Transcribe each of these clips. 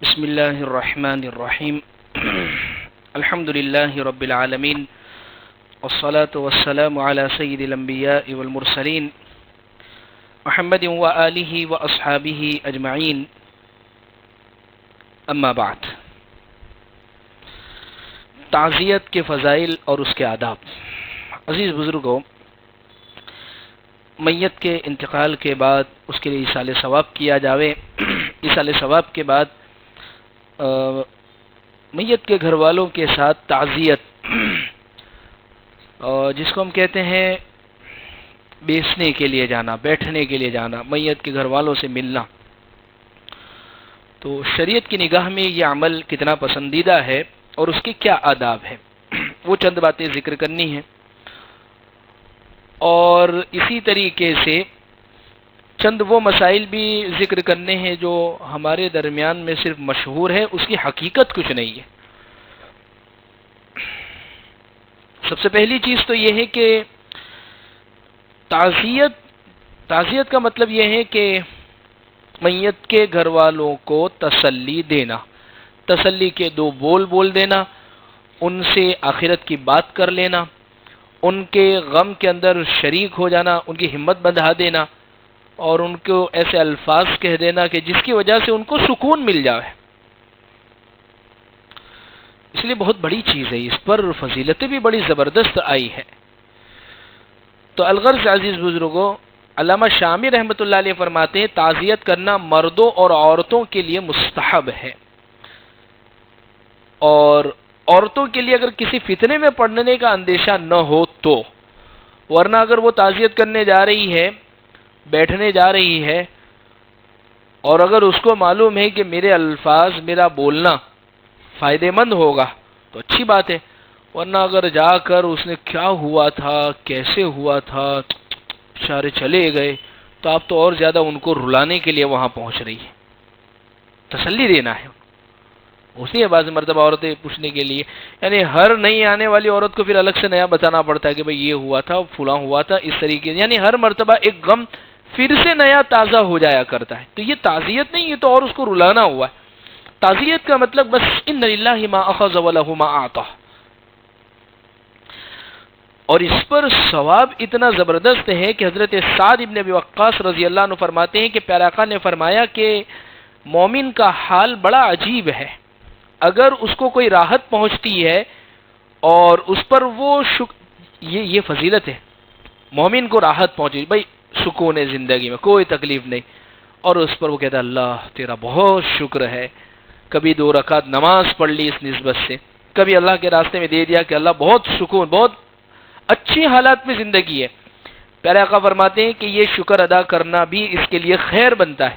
بسم الله الرحمن الرحيم الحمد لله رب العالمين والصلاة والسلام على سيد الأنبياء والمرسلين محمد وآله وأصحابه أجمعين اما بعد. تعزیت کے فضائل اور اس کے آداب. عزیز بزرگوں، میت کے انتقال کے بعد اس کے لیے ایصال ثواب کیا جاوے. ایصال ثواب کے بعد میت کے گھر والوں کے ساتھ تعزیت، جس کو ہم کہتے ہیں بیسنے کے لیے جانا، بیٹھنے کے لیے جانا، میت کے گھر والوں سے ملنا. تو شریعت کی نگاہ میں یہ عمل کتنا پسندیدہ ہے اور اس کے کیا آداب ہیں، وہ چند باتیں ذکر کرنی ہیں. اور اسی طریقے سے چند وہ مسائل بھی ذکر کرنے ہیں جو ہمارے درمیان میں صرف مشہور ہے، اس کی حقیقت کچھ نہیں ہے. سب سے پہلی چیز تو یہ ہے کہ تعزیت کا مطلب یہ ہے کہ میت کے گھر والوں کو تسلی دینا، تسلی کے دو بول دینا، ان سے آخرت کی بات کر لینا، ان کے غم کے اندر شریک ہو جانا، ان کی ہمت بندھا دینا اور ان کو ایسے الفاظ کہہ دینا کہ جس کی وجہ سے ان کو سکون مل جائے. اس لیے بہت بڑی چیز ہے، اس پر فضیلتیں بھی بڑی زبردست آئی ہے. تو الغرض عزیز بزرگوں، علامہ شامی رحمۃ اللہ علیہ فرماتے ہیں تعزیت کرنا مردوں اور عورتوں کے لیے مستحب ہے، اور عورتوں کے لیے اگر کسی فتنے میں پڑنے کا اندیشہ نہ ہو تو، ورنہ اگر وہ تعزیت کرنے جا رہی ہے، بیٹھنے جا رہی ہے، اور اگر اس کو معلوم ہے کہ میرے الفاظ، میرا بولنا فائدہ مند ہوگا تو اچھی بات ہے، ورنہ اگر جا کر اس نے کیا ہوا تھا، کیسے ہوا تھا، اشارے چلے گئے، تو آپ تو اور زیادہ ان کو رلانے کے لیے وہاں پہنچ رہی ہے. تسلی دینا ہے. اسی ہے بعض مرتبہ عورتیں پوچھنے کے لیے، یعنی ہر نئی آنے والی عورت کو پھر الگ سے نیا بتانا پڑتا ہے کہ بھئی یہ ہوا تھا، فلاں ہوا تھا، اس طریقے سے، یعنی ہر مرتبہ ایک غم پھر سے نیا تازہ ہو جایا کرتا ہے. تو یہ تعزیت نہیں، یہ تو اور اس کو رلانا ہوا ہے. تعزیت کا مطلب بس ان للہ ما اخذ ولہ ما اعطى. اور اس پر ثواب اتنا زبردست ہے کہ حضرت سعد ابن ابی وقاص رضی اللہ عنہ فرماتے ہیں کہ پیارے آقا نے فرمایا کہ مومن کا حال بڑا عجیب ہے. اگر اس کو کوئی راحت پہنچتی ہے اور اس پر وہ یہ فضیلت ہے، مومن کو راحت پہنچی، بھائی سکون ہے زندگی میں، کوئی تکلیف نہیں، اور اس پر وہ کہتا ہے اللہ تیرا بہت شکر ہے، کبھی 2 رکعت نماز پڑھ لی اس نسبت سے، کبھی اللہ کے راستے میں دے دیا کہ اللہ بہت سکون، بہت اچھی حالات میں زندگی ہے. پیارے آقا فرماتے ہیں کہ یہ شکر ادا کرنا بھی اس کے لیے خیر بنتا ہے.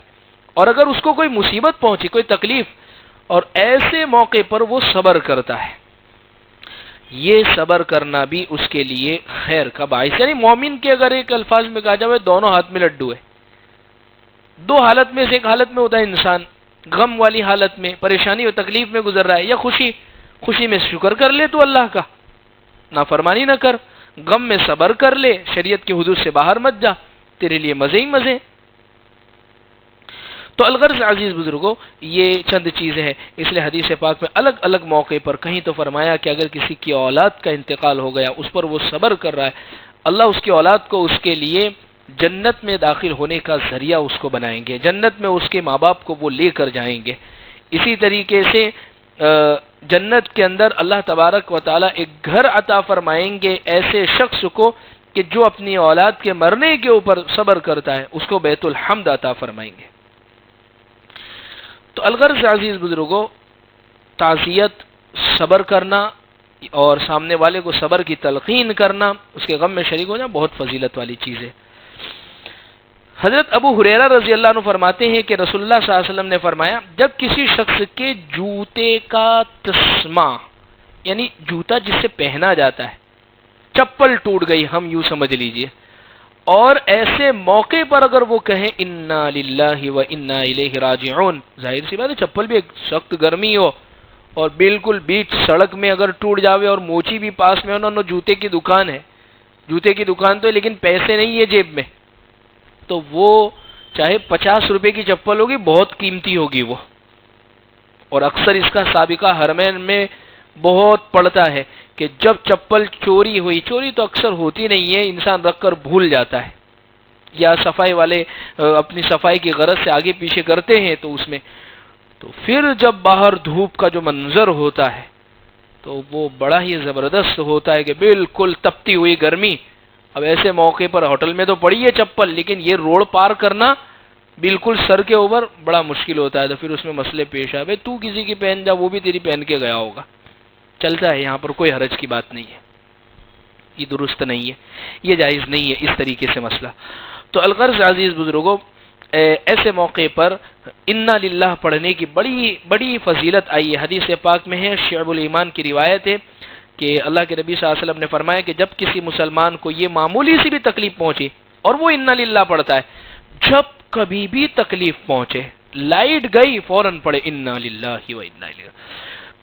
اور اگر اس کو کوئی مصیبت پہنچی، کوئی تکلیف، اور ایسے موقع پر وہ صبر کرتا ہے، یہ صبر کرنا بھی اس کے لیے خیر کا باعث. یعنی مومن کے اگر ایک الفاظ میں کہا جائے دونوں ہاتھ میں لڈو ہے. 2 حالت میں سے ایک حالت میں ہوتا ہے انسان، غم والی حالت میں، پریشانی اور تکلیف میں گزر رہا ہے، یا خوشی میں شکر کر لے تو اللہ کا، نافرمانی نہ کر، غم میں صبر کر لے، شریعت کی حدود سے باہر مت جا، تیرے لیے مزے ہی مزے. تو الغرض عزیز بزرگوں، یہ چند چیزیں ہیں. اس لیے حدیث پاک میں الگ الگ موقع پر کہیں تو فرمایا کہ اگر کسی کی اولاد کا انتقال ہو گیا، اس پر وہ صبر کر رہا ہے، اللہ اس کی اولاد کو اس کے لیے جنت میں داخل ہونے کا ذریعہ اس کو بنائیں گے، جنت میں اس کے ماں باپ کو وہ لے کر جائیں گے. اسی طریقے سے جنت کے اندر اللہ تبارک و تعالی ایک گھر عطا فرمائیں گے ایسے شخص کو کہ جو اپنی اولاد کے مرنے کے اوپر صبر کرتا ہے، اس کو بیت الحمد عطا فرمائیں گے. تو الغرض عزیز بزرگوں، تعزیت، صبر کرنا اور سامنے والے کو صبر کی تلقین کرنا، اس کے غم میں شریک ہونا بہت فضیلت والی چیز ہے. حضرت ابو ہریرہ رضی اللہ عنہ فرماتے ہیں کہ رسول اللہ صلی اللہ علیہ وسلم نے فرمایا جب کسی شخص کے جوتے کا تسمہ، یعنی جوتا جس سے پہنا جاتا ہے، چپل ٹوٹ گئی، ہم یوں سمجھ لیجئے، اور ایسے موقع پر اگر وہ کہیں انا للہ و انا الیہ راجعون، ظاہر سی بات ہے چپل بھی ایک سخت گرمی ہو اور بالکل بیچ سڑک میں اگر ٹوٹ جاوے اور موچی بھی پاس میں ہو، جوتے کی دکان ہے، جوتے کی دکان تو ہے لیکن پیسے نہیں ہے جیب میں، تو وہ چاہے 50 روپے کی چپل ہوگی، بہت قیمتی ہوگی وہ، اور اکثر اس کا سابقہ حرمین میں بہت پڑتا ہے کہ جب چپل چوری ہوئی، چوری تو اکثر ہوتی نہیں ہے، انسان رکھ کر بھول جاتا ہے، یا صفائی والے اپنی صفائی کی غرض سے آگے پیچھے کرتے ہیں تو اس میں، تو پھر جب باہر دھوپ کا جو منظر ہوتا ہے تو وہ بڑا ہی زبردست ہوتا ہے کہ بالکل تپتی ہوئی گرمی. اب ایسے موقع پر ہوٹل میں تو پڑی ہے چپل، لیکن یہ روڈ پار کرنا بالکل سر کے اوپر بڑا مشکل ہوتا ہے، تو پھر اس میں مسئلے پیش آئے. بھائی تو کسی کی پہن جا، وہ بھی تیری پہن کے گیا ہوگا، چلتا ہے، یہاں پر کوئی حرج کی بات نہیں ہے، یہ درست نہیں ہے، یہ جائز نہیں ہے اس طریقے سے مسئلہ. تو الغرض عزیز بزرگوں، ایسے موقع پر انا للہ پڑھنے کی بڑی بڑی فضیلت آئی ہے. حدیث پاک میں ہے، شعب الایمان کی روایت ہے کہ اللہ کے نبی صلی اللہ علیہ وسلم نے فرمایا کہ جب کسی مسلمان کو یہ معمولی سی بھی تکلیف پہنچی اور وہ انا للہ پڑھتا ہے، جب کبھی بھی تکلیف پہنچے، لائٹ گئی فوراً پڑھے انا للہ و انا الیہ،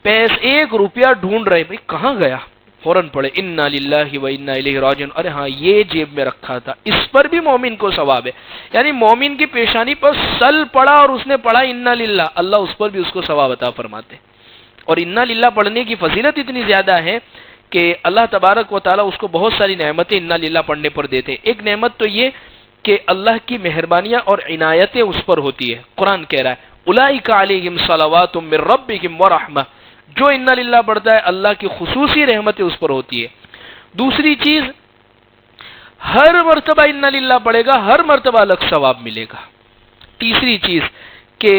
پیسے 1 روپیہ ڈھونڈ رہے، بھائی کہاں گیا، فوراً پڑھے انا للہ و انا الیہ راجعون، ارے ہاں یہ جیب میں رکھا تھا. اس پر بھی مومن کو ثواب ہے. یعنی مومن کی پیشانی پر سل پڑا اور اس نے پڑھا انا للہ، اللہ اس پر بھی اس کو ثواب عطا فرماتے. اور انا للہ پڑھنے کی فضیلت اتنی زیادہ ہے کہ اللہ تبارک و تعالیٰ اس کو بہت ساری نعمتیں انا للہ پڑھنے پر دیتے. ایک نعمت تو یہ کہ اللہ کی مہربانیاں اور عنایتیں اس پر ہوتی ہے. قرآن کہہ رہا ہے اولئک علیہم صلوات من ربہم ورحمہ، جو انا للہ پڑھتا ہے اللہ کی خصوصی رحمتیں اس پر ہوتی ہے. دوسری چیز، ہر مرتبہ انا للہ پڑھے گا، ہر مرتبہ الگ ثواب ملے گا. تیسری چیز کہ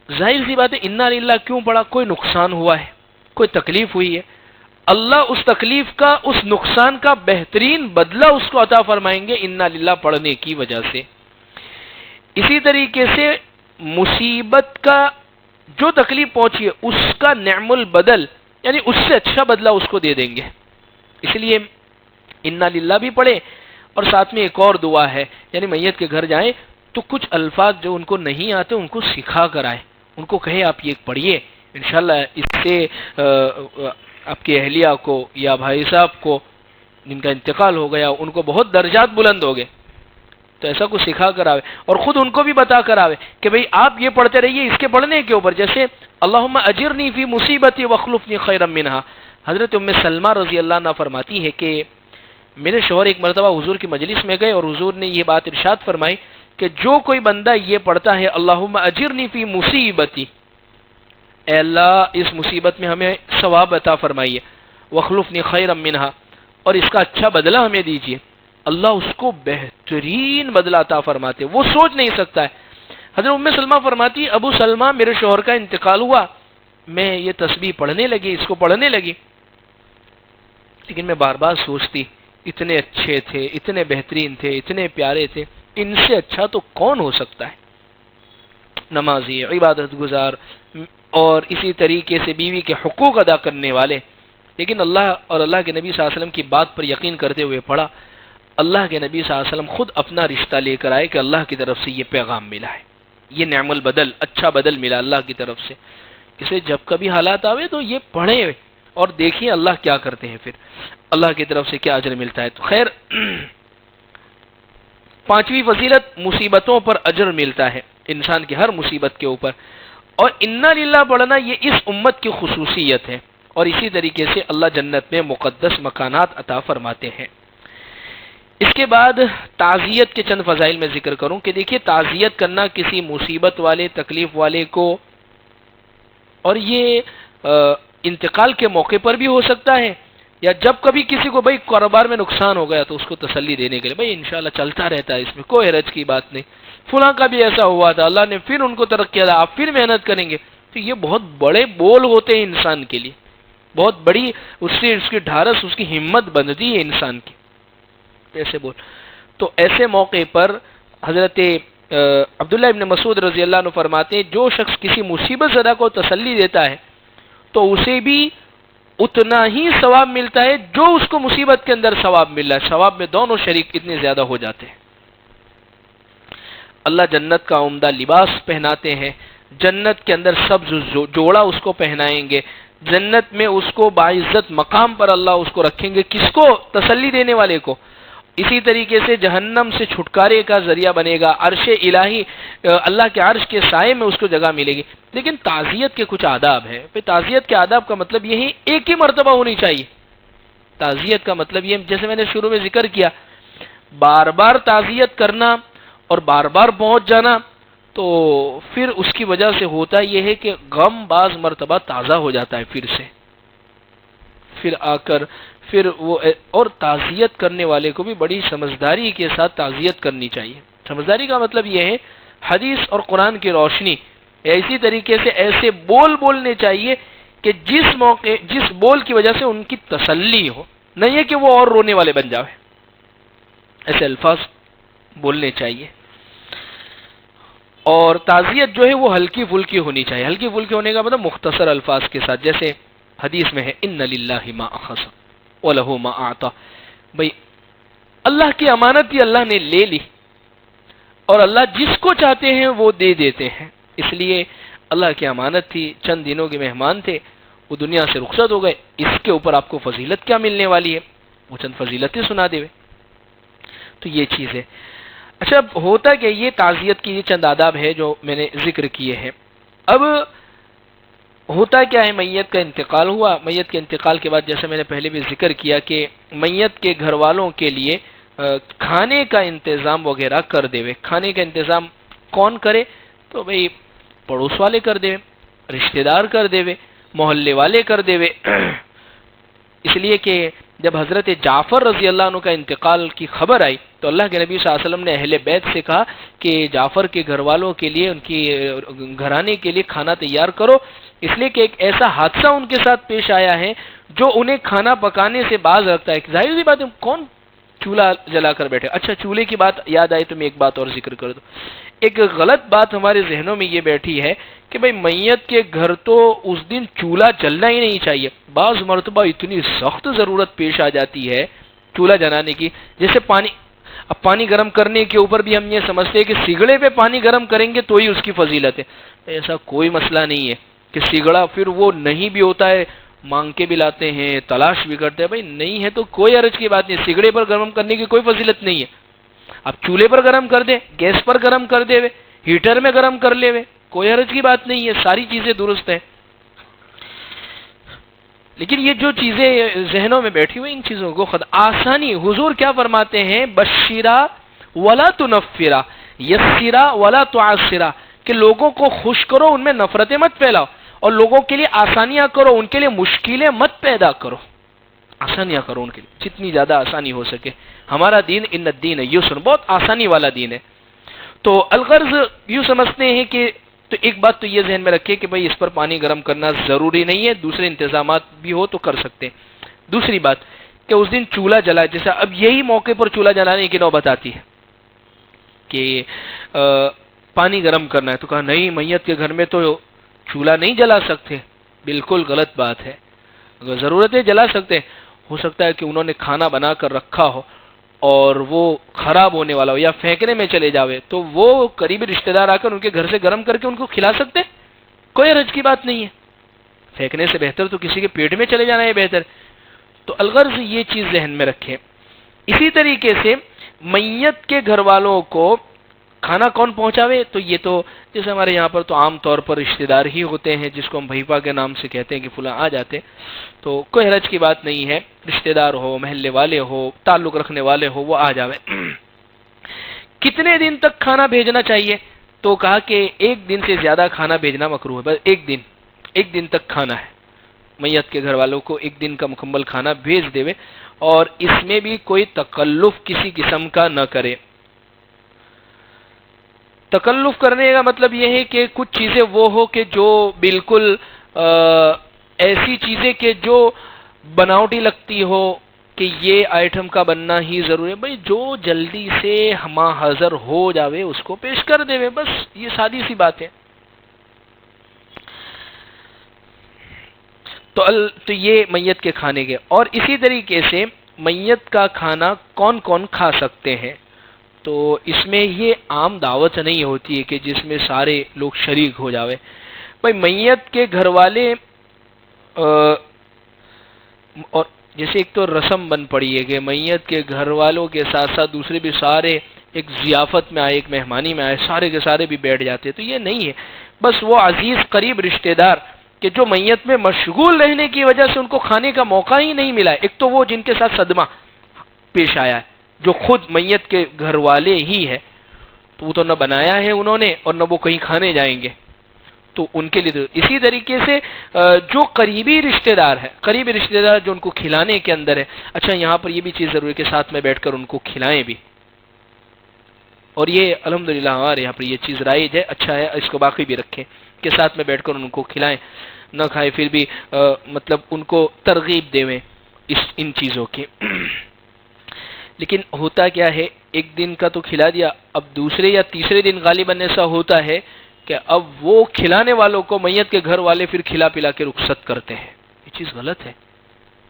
ظاہر سی بات ہے انا للہ کیوں پڑھا، کوئی نقصان ہوا ہے، کوئی تکلیف ہوئی ہے، اللہ اس تکلیف کا، اس نقصان کا بہترین بدلہ اس کو عطا فرمائیں گے انا للہ پڑھنے کی وجہ سے. اسی طریقے سے مصیبت کا جو تکلیف پہنچی ہے اس کا نعم البدل، یعنی اس سے اچھا بدلہ اس کو دے دیں گے. اس لیے انا للہ بھی پڑھے، اور ساتھ میں ایک اور دعا ہے، یعنی میت کے گھر جائیں تو کچھ الفاظ جو ان کو نہیں آتے ان کو سکھا کر آئے، ان کو کہے آپ یہ پڑھیے، انشاءاللہ اس سے آپ کی اہلیہ کو یا بھائی صاحب کو جن کا انتقال ہو گیا ان کو بہت درجات بلند ہو گئے. تو ایسا کچھ سکھا کر آوے اور خود ان کو بھی بتا کر آوے کہ بھئی آپ یہ پڑھتے رہیے اس کے پڑھنے کے اوپر. جیسے اللہم اجرنی فی مصیبتی واخلفنی خیرا منہا، حضرت ام سلمہ رضی اللہ عنہ فرماتی ہے کہ میرے شوہر ایک مرتبہ حضور کی مجلس میں گئے اور حضور نے یہ بات ارشاد فرمائی کہ جو کوئی بندہ یہ پڑھتا ہے اللہم اجرنی فی مصیبتی، اے اللہ اس مصیبت میں ہمیں ثواب عطا فرمائیے، واخلفنی خیرا منہا، اور اس کا اچھا بدلہ ہمیں دیجیے، اللہ اس کو بہترین بدلہ عطا فرماتے، وہ سوچ نہیں سکتا ہے. حضرت ام سلمہ فرماتی ابو سلمہ میرے شوہر کا انتقال ہوا، میں یہ تسبیح پڑھنے لگی، اس کو پڑھنے لگی، لیکن میں بار بار سوچتی اتنے اچھے تھے، اتنے بہترین تھے، اتنے پیارے تھے، ان سے اچھا تو کون ہو سکتا ہے، نمازی، عبادت گزار، اور اسی طریقے سے بیوی کے حقوق ادا کرنے والے. لیکن اللہ اور اللہ کے نبی صلی اللہ علیہ وسلم کی بات پر یقین کرتے ہوئے پڑھا. اللہ کے نبی صلی اللہ علیہ وسلم خود اپنا رشتہ لے کر آئے کہ اللہ کی طرف سے یہ پیغام ملا ہے، یہ نعم البدل، اچھا بدل ملا اللہ کی طرف سے. اسے جب کبھی حالات آوے تو یہ پڑھیں اور دیکھیں اللہ کیا کرتے ہیں، پھر اللہ کی طرف سے کیا اجر ملتا ہے. تو خیر، پانچویں فضیلت، مصیبتوں پر اجر ملتا ہے انسان کی ہر مصیبت کے اوپر، اور انا للہ پڑھنا یہ اس امت کی خصوصیت ہے. اور اسی طریقے سے اللہ جنت میں مقدس مکانات عطا فرماتے ہیں. اس کے بعد تعزیت کے چند فضائل میں ذکر کروں کہ دیکھیے تعزیت کرنا کسی مصیبت والے، تکلیف والے کو، اور یہ انتقال کے موقع پر بھی ہو سکتا ہے، یا جب کبھی کسی کو بھائی کاروبار میں نقصان ہو گیا تو اس کو تسلی دینے کے لیے بھائی انشاءاللہ چلتا رہتا ہے، اس میں کوئی حرج کی بات نہیں، فلاں کا بھی ایسا ہوا تھا، اللہ نے پھر ان کو ترقی دیا، آپ پھر محنت کریں گے. تو یہ بہت بڑے بول ہوتے ہیں انسان کے لیے، بہت بڑی اس سے اس کی ڈھارس، اس کی ہمت بندتی ہے انسان کی، ایسے بول. تو ایسے موقع پر حضرت عبداللہ ابن مسعود رضی اللہ عنہ فرماتے ہیں جو شخص کسی مصیبت زدہ کو تسلی دیتا ہے تو اسے بھی اتنا ہی ثواب ملتا ہے جو اس کو مصیبت کے اندر ثواب مل رہا ہے. ثواب میں دونوں شریک اتنے زیادہ ہو جاتے ہیں. اللہ جنت کا عمدہ لباس پہناتے ہیں، جنت کے اندر سبز جوڑا اس کو پہنائیں گے، جنت میں اس کو باعزت مقام پر اللہ اس کو رکھیں گے. کس کو؟ تسلی دینے والے کو. اسی طریقے سے جہنم سے چھٹکارے کا ذریعہ بنے گا، عرش الہی، اللہ کے عرش کے سائے میں اس کو جگہ ملے گی۔ لیکن تعزیت کے کچھ آداب ہیں۔ تعزیت کے آداب کا مطلب یہی ایک ہی مرتبہ ہونی چاہیے۔ تعزیت کا مطلب یہ، جیسے میں نے شروع میں ذکر کیا، بار بار تعزیت کرنا اور بار بار پہنچ جانا تو پھر اس کی وجہ سے ہوتا یہ ہے کہ غم بعض مرتبہ تازہ ہو جاتا ہے پھر آ کر پھر وہ، اور تعزیت کرنے والے کو بھی بڑی سمجھداری کے ساتھ تعزیت کرنی چاہیے۔ سمجھداری کا مطلب یہ ہے حدیث اور قرآن کی روشنی، اسی طریقے سے ایسے بولنے چاہیے کہ جس بول کی وجہ سے ان کی تسلی ہو، نہیں ہے کہ وہ اور رونے والے بن جاوے، ایسے الفاظ بولنے چاہیے۔ اور تعزیت جو ہے وہ ہلکی پھلکی ہونی چاہیے۔ ہلکی پھلکی ہونے کا مطلب مختصر الفاظ کے ساتھ، جیسے حدیث میں ہے ان للہ ما اخذ وَلَهُ مَا أَعْطَى، بھئی اللہ کی امانت بھی اللہ نے لے لی، اور اللہ جس کو چاہتے ہیں وہ دے دیتے ہیں۔ اس لیے اللہ کی امانت تھی، چند دنوں کے مہمان تھے، وہ دنیا سے رخصت ہو گئے، اس کے اوپر آپ کو فضیلت کیا ملنے والی ہے؟ وہ چند فضیلتیں سنا دے۔ تو یہ چیز ہے۔ اچھا، ہوتا کہ یہ تعزیت کی یہ چند آداب ہے جو میں نے ذکر کیے ہیں۔ اب ہوتا کیا ہے، میت کا انتقال ہوا، میت کے انتقال کے بعد جیسے میں نے پہلے بھی ذکر کیا کہ میت کے گھر والوں کے لیے کھانے کا انتظام وغیرہ کر دے۔ کھانے کا انتظام کون کرے؟ تو بھئی پڑوس والے کر دے، رشتہ دار کر دے، محلے والے کر دے۔ اس لیے کہ جب حضرت جعفر رضی اللہ عنہ کا انتقال کی خبر آئی تو اللہ کے نبی صلی اللہ علیہ وسلم نے اہل بیت سے کہا کہ جعفر کے گھر والوں کے لیے، ان کی گھرانے کے لیے کھانا تیار کرو، اس لیے کہ ایک ایسا حادثہ ان کے ساتھ پیش آیا ہے جو انہیں کھانا پکانے سے باز رکھتا ہے۔ ظاہر سی بات ہے، کون چولہا جلا کر بیٹھے۔ اچھا، چولہے کی بات یاد آئی تو میں ایک بات اور ذکر کر دوں۔ ایک غلط بات ہمارے ذہنوں میں یہ بیٹھی ہے کہ بھئی میت کے گھر تو اس دن چولہا جلنا ہی نہیں چاہیے۔ بعض مرتبہ اتنی سخت ضرورت پیش آ جاتی ہے چولہا جلانے کی، جیسے پانی گرم کرنے کے اوپر بھی ہم یہ سمجھتے ہیں کہ سگڑے پہ پانی گرم کریں گے تو ہی اس کی فضیلت ہے۔ ایسا کوئی مسئلہ نہیں ہے کہ سگڑا پھر وہ نہیں بھی ہوتا ہے، مانگ کے بھی لاتے ہیں، تلاش بھی کرتے ہیں، بھائی نہیں ہے تو کوئی حرج کی بات نہیں، سگڑے پر گرم کرنے کی کوئی فضیلت نہیں ہے۔ آپ چولہے پر گرم کر دیں، گیس پر گرم کر دے، ہیٹر میں گرم کر لے، کوئی حرج کی بات نہیں ہے، ساری چیزیں درست ہیں۔ لیکن یہ جو چیزیں ذہنوں میں بیٹھی ہوئی، ان چیزوں کو آسانی، حضور کیا فرماتے ہیں؟ بشرا ولا تنفرا، یسرا ولا تعسرا، کہ لوگوں کو خوش کرو، ان میں نفرتیں مت پھیلاؤ، اور لوگوں کے لیے آسانیاں کرو، ان کے لیے مشکلیں مت پیدا کرو، آسانیاں کرو ان کے لیے جتنی زیادہ آسانی ہو سکے۔ ہمارا دین ان الدین یسر، بہت آسانی والا دین ہے۔ تو الغرض یوں سمجھتے ہیں کہ، تو ایک بات تو یہ ذہن میں رکھے کہ بھئی اس پر پانی گرم کرنا ضروری نہیں ہے، دوسرے انتظامات بھی ہو تو کر سکتے ہیں۔ دوسری بات کہ اس دن چولہا جلائے، جیسا اب یہی موقع پر چولہا جلانے کی نوبت آتی ہے کہ پانی گرم کرنا ہے، تو کہا نہیں، میت کے گھر میں تو چولہا نہیں جلا سکتے، بالکل غلط بات ہے۔ اگر ضرورت ہے جلا سکتے ہیں، ہو سکتا ہے کہ انہوں نے کھانا بنا کر رکھا ہو اور وہ خراب ہونے والا ہو یا پھینکنے میں چلے جاوے، تو وہ قریبی رشتہ دار آ کر ان کے گھر سے گرم کر کے ان کو کھلا سکتے، کوئی حرج کی بات نہیں ہے۔ پھینکنے سے بہتر تو کسی کے پیٹ میں چلے جانا ہے بہتر۔ تو الغرض یہ چیز ذہن میں رکھیں۔ اسی طریقے سے میت کے گھر والوں کو کھانا کون پہنچاوے؟ تو یہ تو جیسے ہمارے یہاں پر تو عام طور پر رشتہ دار ہی ہوتے ہیں، جس کو ہم بھیپا کے نام سے کہتے ہیں کہ فلاں آ جاتے، تو کوئی حرج کی بات نہیں ہے، رشتہ دار ہو، محلے والے ہو، تعلق رکھنے والے ہو، وہ آ جاوے۔ کتنے دن تک کھانا بھیجنا چاہیے؟ تو کہا کہ ایک دن سے زیادہ کھانا بھیجنا مکروہ ہے، بس ایک دن تک کھانا ہے، میت کے گھر والوں کو ایک دن کا مکمل کھانا بھیج دے، اور اس میں بھی کوئی تکلف کسی قسم کا نہ کرے۔ تکلف کرنے کا مطلب یہ ہے کہ کچھ چیزیں وہ ہو کہ جو بالکل ایسی چیزیں کہ جو بناوٹی لگتی ہو کہ یہ آئٹم کا بننا ہی ضروری ہے، بھئی جو جلدی سے ہما حاضر ہو جاوے اس کو پیش کر دے، بس یہ سادی سی بات ہے۔ تو یہ میت کے کھانے کے، اور اسی طریقے سے میت کا کھانا کون کون کھا سکتے ہیں؟ تو اس میں یہ عام دعوت نہیں ہوتی ہے کہ جس میں سارے لوگ شریک ہو جاوے۔ بھئی میت کے گھر والے اور جیسے ایک تو رسم بن پڑی ہے کہ میت کے گھر والوں کے ساتھ ساتھ دوسرے بھی سارے ایک ضیافت میں آئے، ایک مہمانی میں آئے، سارے کے سارے بھی بیٹھ جاتے، تو یہ نہیں ہے. بس وہ عزیز قریب رشتہ دار کہ جو میت میں مشغول رہنے کی وجہ سے ان کو کھانے کا موقع ہی نہیں ملا ہے. ایک تو وہ جن کے ساتھ صدمہ پیش آیا ہے، جو خود میت کے گھر والے ہی ہے، تو وہ تو نہ بنایا ہے انہوں نے اور نہ وہ کہیں کھانے جائیں گے، تو ان کے لیے. اسی طریقے سے جو قریبی رشتہ دار ہے، قریبی رشتہ دار جو ان کو کھلانے کے اندر ہے، اچھا یہاں پر یہ بھی چیز ضروری ہے کہ ساتھ میں بیٹھ کر ان کو کھلائیں بھی. اور یہ الحمدللہ ہمارے یہاں پر یہ چیز رائج ہے، اچھا ہے، اس کو باقی بھی رکھیں کہ ساتھ میں بیٹھ کر ان کو کھلائیں، نہ کھائیں پھر بھی مطلب ان کو ترغیب دیں ان چیزوں کی. لیکن ہوتا کیا ہے، ایک دن کا تو کھلا دیا، اب دوسرے یا تیسرے دن غالباً ایسا ہوتا ہے کہ اب وہ کھلانے والوں کو میت کے گھر والے پھر کھلا پلا کے رخصت کرتے ہیں. یہ چیز غلط ہے.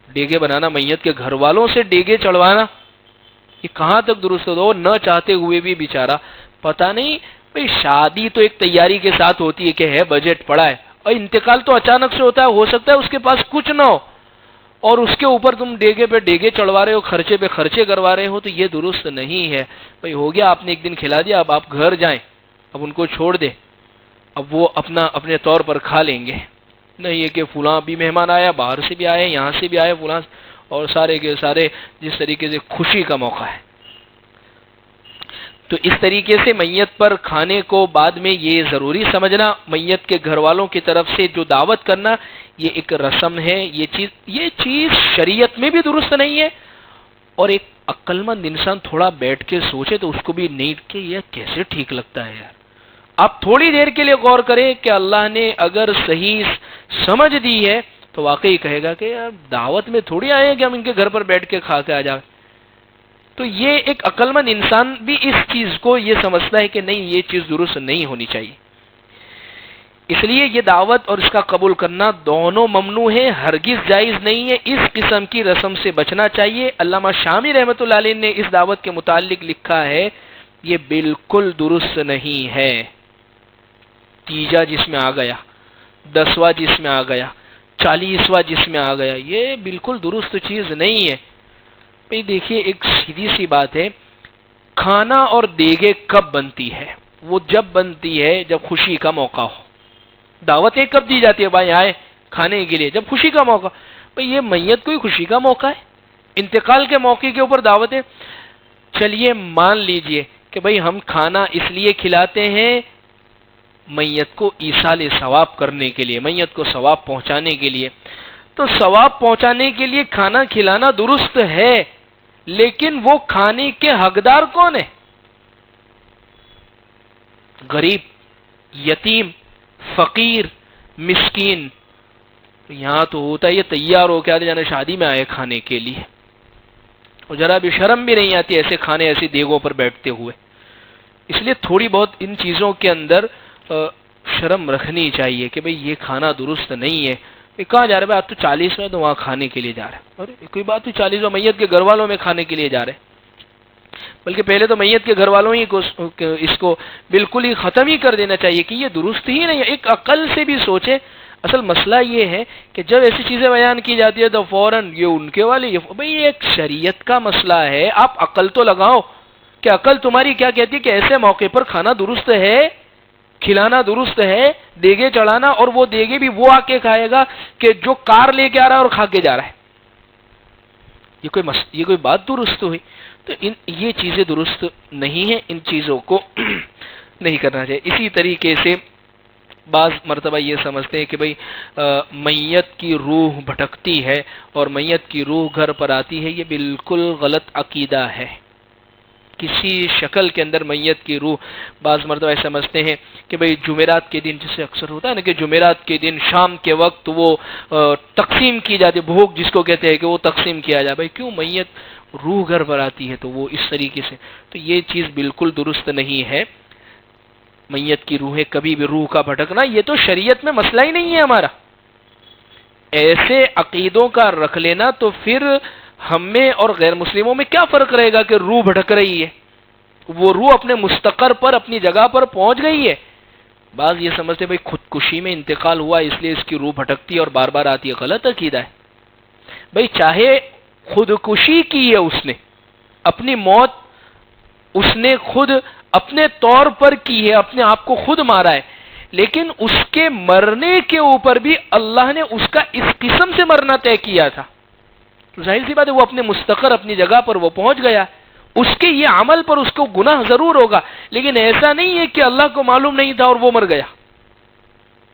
ڈیگے بنانا، میت کے گھر والوں سے ڈیگے چڑھوانا، یہ کہاں تک درست ہو؟ نہ چاہتے ہوئے بھی بیچارہ، پتہ نہیں بھئی شادی تو ایک تیاری کے ساتھ ہوتی ہے کہ ہے بجٹ پڑا ہے، اور انتقال تو اچانک سے ہوتا ہے، ہو سکتا ہے اس کے پاس کچھ نہ ہو اور اس کے اوپر تم ڈیگے پہ ڈیگے چڑھوا رہے ہو، خرچے پہ خرچے کروا رہے ہو، تو یہ درست نہیں ہے. بھئی ہو گیا، آپ نے ایک دن کھلا دیا، اب آپ گھر جائیں، اب ان کو چھوڑ دیں، اب وہ اپنے طور پر کھا لیں گے. نہیں یہ کہ فلاں بھی مہمان آیا، باہر سے بھی آئے، یہاں سے بھی آئے فلاں، اور سارے کے سارے جس طریقے سے خوشی کا موقع ہے. تو اس طریقے سے میت پر کھانے کو بعد میں یہ ضروری سمجھنا، میت کے گھر والوں کی طرف سے جو دعوت کرنا، یہ ایک رسم ہے. یہ چیز شریعت میں بھی درست نہیں ہے. اور ایک عقل مند انسان تھوڑا بیٹھ کے سوچے تو اس کو بھی نہیں کہ یہ کیسے ٹھیک لگتا ہے یار. آپ تھوڑی دیر کے لیے غور کریں کہ اللہ نے اگر صحیح سمجھ دی ہے تو واقعی کہے گا کہ یار دعوت میں تھوڑی آئے ہیں کہ ہم ان کے گھر پر بیٹھ کے کھا کے آ جائیں. تو یہ ایک عقل مند انسان بھی اس چیز کو یہ سمجھتا ہے کہ نہیں، یہ چیز درست نہیں ہونی چاہیے. اس لیے یہ دعوت اور اس کا قبول کرنا دونوں ممنوع ہے، ہرگز جائز نہیں ہے. اس قسم کی رسم سے بچنا چاہیے. علامہ شامی رحمۃ اللہ علیہ نے اس دعوت کے متعلق لکھا ہے، یہ بالکل درست نہیں ہے. تیجا جس میں آ گیا، 10واں جس میں آ گیا، 40واں جس میں آ گیا، یہ بالکل درست چیز نہیں ہے. بھئی دیکھیے، ایک سیدھی سی بات ہے، کھانا اور دیگے کب بنتی ہے؟ وہ جب بنتی ہے جب خوشی کا موقع ہو. دعوتیں کب دی جاتی ہے؟ بھائی آئے کھانے کے لیے، جب خوشی کا موقع. بھئی یہ میت کوئی خوشی کا موقع ہے؟ انتقال کے موقع کے اوپر دعوتیں. چلیے مان لیجئے کہ بھئی ہم کھانا اس لیے کھلاتے ہیں میت کو ایصال ثواب کرنے کے لیے، میت کو ثواب پہنچانے کے لیے. تو ثواب پہنچانے کے لیے کھانا کھلانا درست ہے، لیکن وہ کھانے کے حقدار کون ہے؟ غریب، یتیم، فقیر، مسکین. یہاں تو ہوتا ہے یہ تیار ہو کے آتے جانے شادی میں آئے کھانے کے لیے، اور ذرا بھی شرم بھی نہیں آتی ایسے کھانے ایسی دیگوں پر بیٹھتے ہوئے. اس لیے تھوڑی بہت ان چیزوں کے اندر شرم رکھنی چاہیے کہ بھئی یہ کھانا درست نہیں ہے. کہاں جا رہے بھائی؟ آپ تو 40 میں تو وہاں کھانے کے لیے جا رہے ہیں. اور کوئی بات نہیں، 40 میت کے گھر والوں میں کھانے کے لیے جا رہے ہیں. بلکہ پہلے تو میت کے گھر والوں ہی کو اس کو بالکل ہی ختم ہی کر دینا چاہیے کہ یہ درست ہی نہیں ہے. ایک عقل سے بھی سوچے. اصل مسئلہ یہ ہے کہ جب ایسی چیزیں بیان کی جاتی ہے تو فوراً یہ ان کے والے، بھئی یہ ایک شریعت کا مسئلہ ہے. آپ عقل تو لگاؤ کہ عقل تمہاری کیا کہتی ہے کہ ایسے موقع پر کھانا درست ہے، کھلانا درست ہے، دیگے چڑھانا. اور وہ دیگے بھی وہ آ کے کھائے گا کہ جو کار لے کے آ رہا ہے اور کھا کے جا رہا ہے. یہ کوئی بات درست ہوئی؟ تو یہ چیزیں درست نہیں ہیں، ان چیزوں کو نہیں کرنا چاہیے. اسی طریقے سے بعض مرتبہ یہ سمجھتے ہیں کہ بھئی میت کی روح بھٹکتی ہے اور میت کی روح گھر پر آتی ہے. یہ بالکل غلط عقیدہ ہے. کسی شکل کے اندر میت کی روح، بعض مرتبہ ایسا سمجھتے ہیں کہ بھئی جمعرات کے دن، جسے اکثر ہوتا ہے نا کہ جمعرات کے دن شام کے وقت وہ تقسیم کی جاتی ہے، بھوگ جس کو کہتے ہیں، کہ وہ تقسیم کیا جائے. بھئی کیوں؟ میت روح گھر پر آتی ہے تو وہ اس طریقے سے. تو یہ چیز بالکل درست نہیں ہے. میت کی روحیں کبھی بھی روح کا بھٹکنا، یہ تو شریعت میں مسئلہ ہی نہیں ہے ہمارا. ایسے عقیدوں کا رکھ لینا تو پھر ہم میں اور غیر مسلموں میں کیا فرق رہے گا کہ روح بھٹک رہی ہے؟ وہ روح اپنے مستقر پر، اپنی جگہ پر پہنچ گئی ہے. بعض یہ سمجھتے ہیں بھئی خودکشی میں انتقال ہوا اس لیے اس کی روح بھٹکتی ہے اور بار بار آتی ہے. غلط عقیدہ ہے. بھئی چاہے خودکشی کی ہے اس نے، اپنی موت اس نے خود اپنے طور پر کی ہے، اپنے آپ کو خود مارا ہے، لیکن اس کے مرنے کے اوپر بھی اللہ نے اس کا اس قسم سے مرنا طے کیا تھا، تو ظاہر سی بات ہے وہ اپنے مستقر اپنی جگہ پر وہ پہنچ گیا، اس کے یہ عمل پر اس کو گناہ ضرور ہوگا، لیکن ایسا نہیں ہے کہ اللہ کو معلوم نہیں تھا اور وہ مر گیا.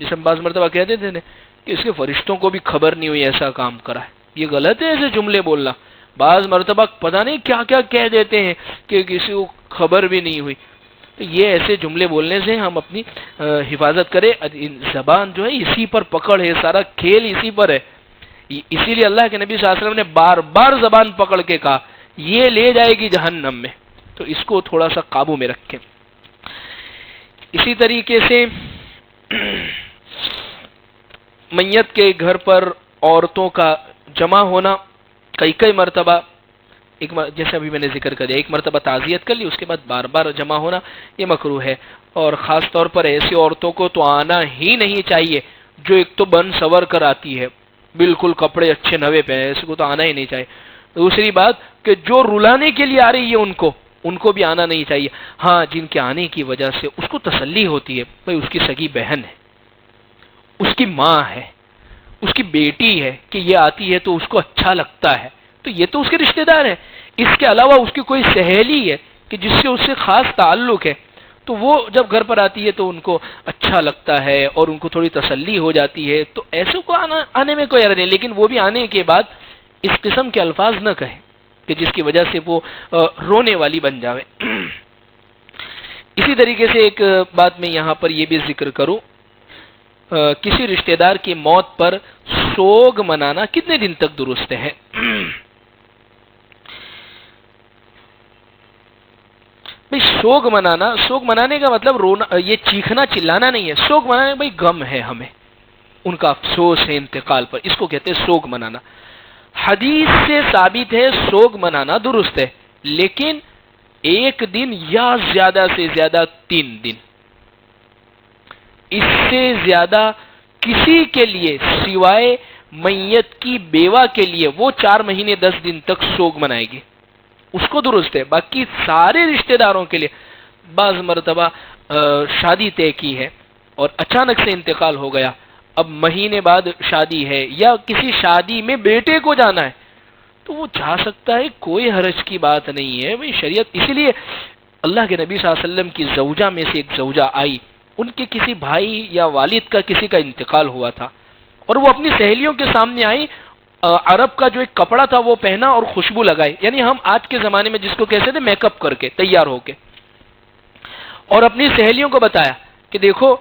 جیسے ہم بعض مرتبہ کہتے تھے نا کہ اس کے فرشتوں کو بھی خبر نہیں ہوئی ایسا کام کرا ہے. یہ غلط ہے ایسے جملے بولنا. بعض مرتبہ پتہ نہیں کیا کیا کہہ دیتے ہیں کہ کسی کو خبر بھی نہیں ہوئی. تو یہ ایسے جملے بولنے سے ہم اپنی حفاظت کریں. زبان جو ہے اسی پر پکڑ ہے، سارا کھیل اسی پر ہے. اسی لیے اللہ کے نبی صلی اللہ علیہ وسلم نے بار بار زبان پکڑ کے کہا یہ لے جائے گی جہنم میں، تو اس کو تھوڑا سا قابو میں رکھیں. اسی طریقے سے میت کے گھر پر عورتوں کا جمع ہونا کئی مرتبہ، جیسے ابھی میں نے ذکر کر دیا، ایک مرتبہ تعزیت کر لی، اس کے بعد بار بار جمع ہونا یہ مکروہ ہے. اور خاص طور پر ایسی عورتوں کو تو آنا ہی نہیں چاہیے جو ایک تو بن سور کر آتی ہے، بالکل کپڑے اچھے نوے پہ، ایسے کو تو آنا ہی نہیں چاہیے. دوسری بات کہ جو رلانے کے لیے آ رہی ہے ان کو بھی آنا نہیں چاہیے. ہاں جن کے آنے کی وجہ سے اس کو تسلی ہوتی ہے، بھئی اس کی سگی بہن ہے، اس کی ماں ہے، اس کی بیٹی ہے، کہ یہ آتی ہے تو اس کو اچھا لگتا ہے، تو یہ تو اس کے رشتہ دار ہیں. اس کے علاوہ اس کی کوئی سہیلی ہے کہ جس سے اس سے خاص تعلق ہے، تو وہ جب گھر پر آتی ہے تو ان کو اچھا لگتا ہے اور ان کو تھوڑی تسلی ہو جاتی ہے. تو ایسے کو آنے میں کوئی حرج نہیں، لیکن وہ بھی آنے کے بعد اس قسم کے الفاظ نہ کہیں کہ جس کی وجہ سے وہ رونے والی بن جاوے. اسی طریقے سے ایک بات میں یہاں پر یہ بھی ذکر کروں، کسی رشتہ دار کی موت پر سوگ منانا کتنے دن تک درست ہے؟ بھئی سوگ منانے کا مطلب رونا، یہ چیخنا چلانا نہیں ہے. سوگ منانے بھئی غم ہے، ہمیں ان کا افسوس ہے انتقال پر، اس کو کہتے ہیں سوگ منانا. حدیث سے ثابت ہے سوگ منانا درست ہے، لیکن 1 دن یا زیادہ سے زیادہ 3 دن، اس سے زیادہ کسی کے لیے سوائے میت کی بیوہ کے لیے وہ 4 مہینے 10 دن تک سوگ منائے گی، اس کو درست ہے. باقی سارے رشتہ داروں کے لیے بعض مرتبہ شادی طے کی ہے اور اچانک سے انتقال ہو گیا، اب مہینے بعد شادی ہے یا کسی شادی میں بیٹے کو جانا ہے تو وہ جا سکتا ہے، کوئی حرج کی بات نہیں ہے. بھئی شریعت، اسی لیے اللہ کے نبی صلی اللہ علیہ وسلم کی زوجہ میں سے ایک زوجہ آئی، ان کے کسی بھائی یا والد کا کسی کا انتقال ہوا تھا اور وہ اپنی سہیلیوں کے سامنے آئی، عرب کا جو ایک کپڑا تھا وہ پہنا اور خوشبو لگائی، یعنی ہم آج کے زمانے میں جس کو کہتے تھے میک اپ کر کے تیار ہو کے، اور اپنی سہیلیوں کو بتایا کہ دیکھو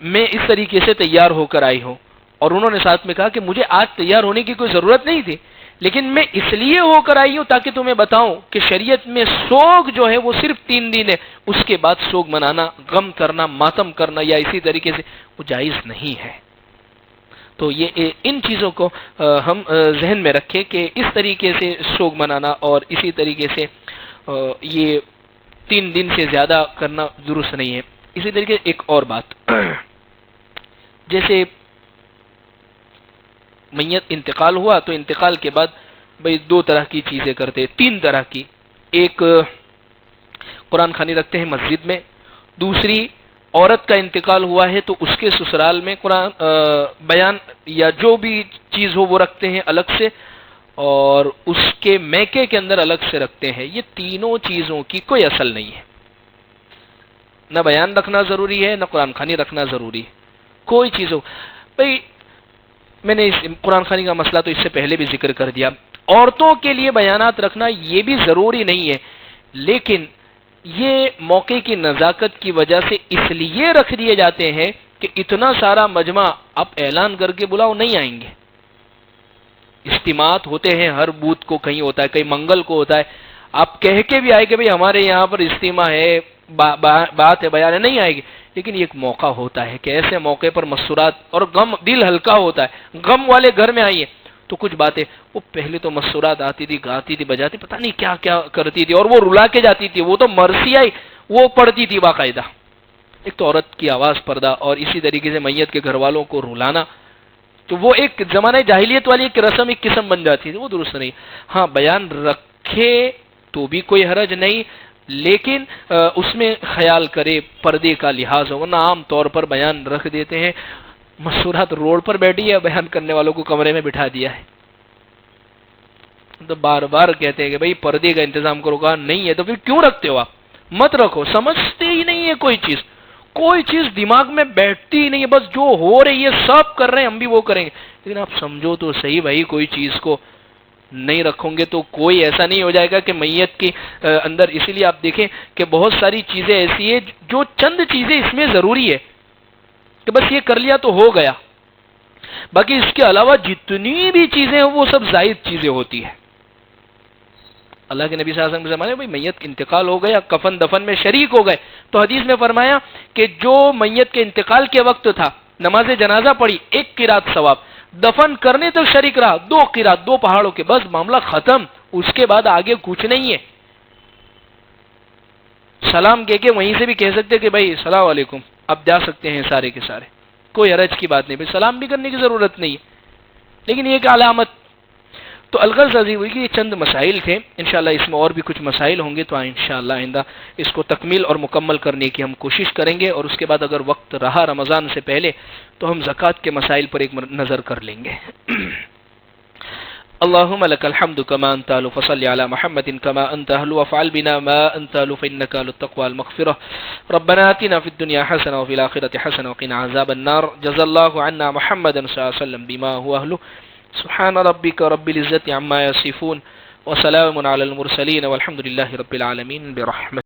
میں اس طریقے سے تیار ہو کر آئی ہوں. اور انہوں نے ساتھ میں کہا کہ مجھے آج تیار ہونے کی کوئی ضرورت نہیں تھی، لیکن میں اس لیے ہو کر آئی ہوں تاکہ تمہیں بتاؤں کہ شریعت میں سوگ جو ہے وہ صرف 3 دن ہے، اس کے بعد سوگ منانا، غم کرنا، ماتم کرنا یا اسی طریقے سے وہ جائز نہیں ہے. تو یہ ان چیزوں کو ہم ذہن میں رکھیں کہ اس طریقے سے سوگ منانا اور اسی طریقے سے یہ 3 دن سے زیادہ کرنا درست نہیں ہے. اسی طریقے ایک اور بات، جیسے میت انتقال ہوا تو انتقال کے بعد بھئی 2 طرح کی چیزیں کرتے، 3 طرح کی. ایک قرآن خوانی رکھتے ہیں مسجد میں، دوسری عورت کا انتقال ہوا ہے تو اس کے سسرال میں قرآن بیان یا جو بھی چیز ہو وہ رکھتے ہیں الگ سے، اور اس کے میکے کے اندر الگ سے رکھتے ہیں. یہ تینوں چیزوں کی کوئی اصل نہیں ہے، نہ بیان رکھنا ضروری ہے نہ قرآن خوانی رکھنا ضروری ہے. کوئی چیز ہو بھئی، میں نے اس قرآن خوانی کا مسئلہ تو اس سے پہلے بھی ذکر کر دیا. عورتوں کے لیے بیانات رکھنا یہ بھی ضروری نہیں ہے، لیکن یہ موقع کی نزاکت کی وجہ سے اس لیے رکھ دیے جاتے ہیں کہ اتنا سارا مجمع آپ اعلان کر کے بلاؤ نہیں آئیں گے. اجتماعات ہوتے ہیں، ہر بدھ کو کہیں ہوتا ہے، کہیں منگل کو ہوتا ہے، آپ کہہ کے بھی آئے کہ بھئی ہمارے یہاں پر اجتماع ہے، بات ہے، بیان ہے، نہیں آئے گی. لیکن یہ ایک موقع ہوتا ہے کہ ایسے موقع پر مسرات اور غم، دل ہلکا ہوتا ہے، غم والے گھر میں آئیے تو کچھ باتیں، وہ پہلے تو مسرات آتی تھی، گاتی تھی، بجاتی، پتہ نہیں کیا کیا کرتی تھی، اور وہ رلا کے جاتی تھی. وہ تو مرثیہ وہ پڑھتی تھی باقاعدہ. ایک تو عورت کی آواز پردہ، اور اسی طریقے سے میت کے گھر والوں کو رلانا تو وہ ایک زمانہ جاہلیت والی ایک رسم ایک قسم بن جاتی ہے، وہ درست نہیں۔ ہاں بیان رکھے تو بھی کوئی حرج نہیں، لیکن اس میں خیال کرے پردے کا لحاظ ہو، ورنہ عام طور پر بیان رکھ دیتے ہیں، مستورات روڈ پر بیٹھی ہے، بیان کرنے والوں کو کمرے میں بٹھا دیا ہے۔ تو بار بار کہتے ہیں کہ بھئی پردے کا انتظام کرو، کہا نہیں ہے تو پھر کیوں رکھتے ہو آپ؟ مت رکھو، سمجھتے ہی نہیں ہے کوئی چیز دماغ میں بیٹھتی ہی نہیں ہے، بس جو ہو رہی ہے سب کر رہے ہیں، ہم بھی وہ کریں گے، لیکن آپ سمجھو تو صحیح بھائی، کوئی چیز کو نہیں رکھوں گے تو کوئی ایسا نہیں ہو جائے گا کہ میت کے اندر، اسی لیے آپ دیکھیں کہ بہت ساری چیزیں ایسی ہیں جو چند چیزیں اس میں ضروری ہے کہ بس یہ کر لیا تو ہو گیا، باقی اس کے علاوہ جتنی بھی چیزیں ہیں وہ سب زائد چیزیں ہوتی ہیں۔ اللہ کے نبی صلی اللہ علیہ وسلم نے فرمایا بھئی میت انتقال ہو گیا، کفن دفن میں شریک ہو گئے، تو حدیث میں فرمایا کہ جو میت کے انتقال کے وقت تھا نماز جنازہ پڑھی 1 قرات ثواب، دفن کرنے تک شریک رہا 2 قرات، 2 پہاڑوں کے، بس معاملہ ختم، اس کے بعد آگے کچھ نہیں ہے۔ سلام کہہ کے وہیں سے بھی کہہ سکتے کہ بھائی السلام علیکم، اب جا سکتے ہیں سارے کے سارے، کوئی حرج کی بات نہیں، بھائی سلام بھی کرنے کی ضرورت نہیں ہے، لیکن یہ ایک علامت۔ تو الغرض عزیز ہوئی کہ یہ چند مسائل تھے، انشاءاللہ اس میں اور بھی کچھ مسائل ہوں گے تو انشاءاللہ آئندہ اس کو تکمیل اور مکمل کرنے کی ہم کوشش کریں گے، اور اس کے بعد اگر وقت رہا رمضان سے پہلے تو ہم زکوٰۃ کے مسائل پر ایک نظر کر لیں گے۔ اللهم لك الحمد كما أنت أهل، فصل على محمد كما أنت أهل، وافعل بنا ما أنت أهل، فإنك أهل التقوى والمغفرة. ربنا آتنا في الدنيا حسنة وفي الآخرة حسنة وقنا عذاب النار. جزا الله عنا محمدا صلى الله عليه وسلم بما هو أهله. سبحان ربك رب العزة عما يصفون وسلام على المرسلين والحمد لله رب العالمين برحمته.